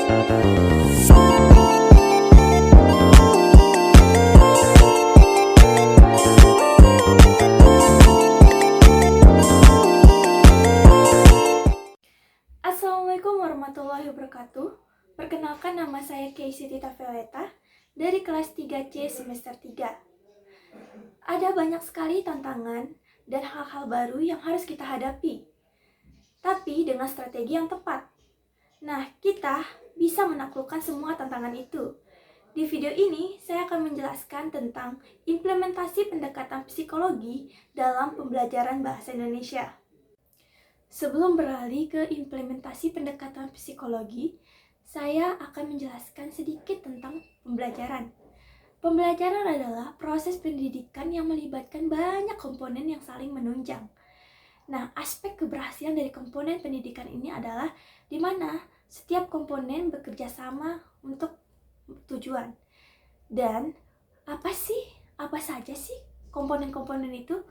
Assalamualaikum warahmatullahi wabarakatuh. Perkenalkan, nama saya Keisi Tita Violeta dari kelas 3C semester 3. Ada banyak sekali tantangan dan hal-hal baru yang harus kita hadapi, tapi dengan strategi yang tepat. Nah, kita bisa menaklukkan semua tantangan itu. Di video ini, saya akan menjelaskan tentang implementasi pendekatan psikologi dalam pembelajaran bahasa Indonesia. Sebelum beralih ke implementasi pendekatan psikologi, saya akan menjelaskan sedikit tentang pembelajaran. Pembelajaran adalah proses pendidikan yang melibatkan banyak komponen yang saling menunjang. Nah, aspek keberhasilan dari komponen pendidikan ini adalah di mana setiap komponen bekerja sama untuk tujuan. Dan apa saja sih komponen-komponen itu?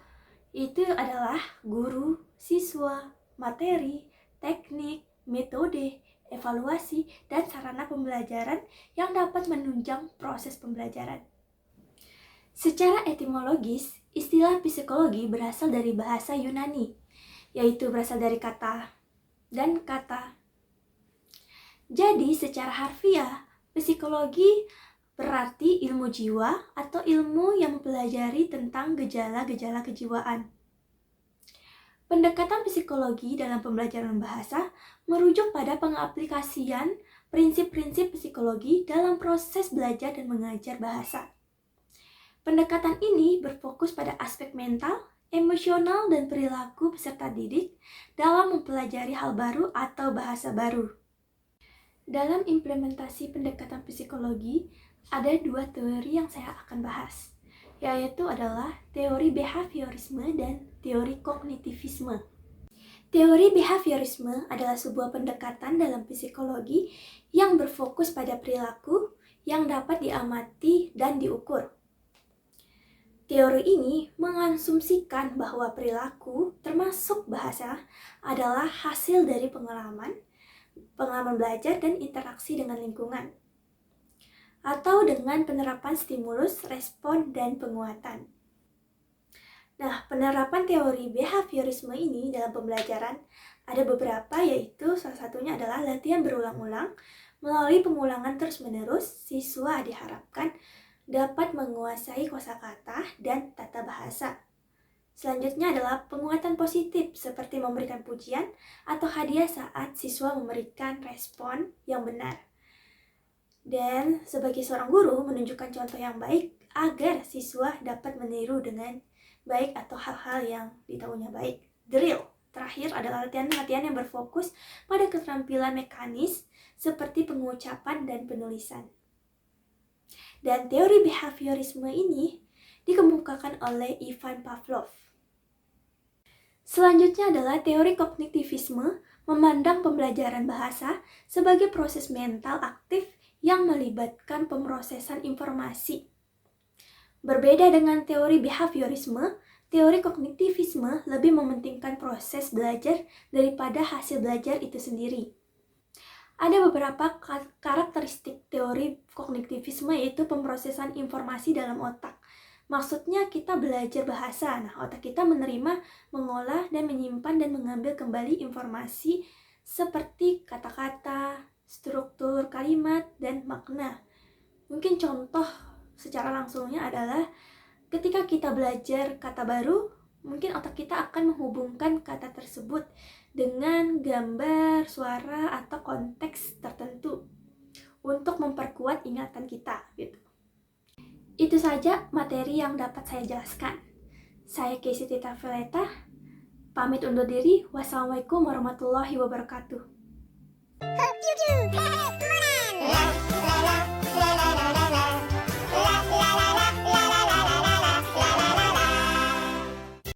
Itu adalah guru, siswa, materi, teknik, metode, evaluasi, dan sarana pembelajaran yang dapat menunjang proses pembelajaran. Secara etimologis, istilah psikologi berasal dari bahasa Yunani, yaitu berasal dari kata dan kata. Jadi, secara harfiah, psikologi berarti ilmu jiwa atau ilmu yang mempelajari tentang gejala-gejala kejiwaan. Pendekatan psikologi dalam pembelajaran bahasa merujuk pada pengaplikasian prinsip-prinsip psikologi dalam proses belajar dan mengajar bahasa. Pendekatan ini berfokus pada aspek mental, emosional, dan perilaku peserta didik dalam mempelajari hal baru atau bahasa baru. Dalam implementasi pendekatan psikologi, ada dua teori yang saya akan bahas, yaitu adalah teori behaviorisme dan teori kognitivisme. Teori behaviorisme adalah sebuah pendekatan dalam psikologi yang berfokus pada perilaku yang dapat diamati dan diukur. Teori ini mengasumsikan bahwa perilaku, termasuk bahasa, adalah hasil dari pengalaman belajar dan interaksi dengan lingkungan, atau dengan penerapan stimulus, respon, dan penguatan. Nah, penerapan teori behaviorisme ini dalam pembelajaran ada beberapa, yaitu salah satunya adalah latihan berulang-ulang. Melalui pengulangan terus-menerus, siswa diharapkan dapat menguasai kosakata dan tata bahasa. Selanjutnya adalah penguatan positif, seperti memberikan pujian atau hadiah saat siswa memberikan respon yang benar. Dan sebagai seorang guru, menunjukkan contoh yang baik agar siswa dapat meniru dengan baik atau hal-hal yang ditahuinya baik. Drill terakhir adalah latihan-latihan yang berfokus pada keterampilan mekanis seperti pengucapan dan penulisan. Dan teori behaviorisme ini dikemukakan oleh Ivan Pavlov. Selanjutnya adalah teori kognitivisme, memandang pembelajaran bahasa sebagai proses mental aktif yang melibatkan pemrosesan informasi. Berbeda dengan teori behaviorisme, teori kognitivisme lebih mementingkan proses belajar daripada hasil belajar itu sendiri. Ada beberapa karakteristik teori kognitivisme, yaitu pemrosesan informasi dalam otak. Maksudnya kita belajar bahasa, otak kita menerima, mengolah, dan menyimpan dan mengambil kembali informasi seperti kata-kata, struktur kalimat, dan makna. Mungkin contoh secara langsungnya adalah ketika kita belajar kata baru, mungkin otak kita akan menghubungkan kata tersebut dengan gambar, suara, atau konteks tertentu untuk memperkuat ingatan kita gitu. Itu saja materi yang dapat saya jelaskan. Saya Keisi Tita Violeta, pamit undur diri. Wassalamualaikum warahmatullahi wabarakatuh.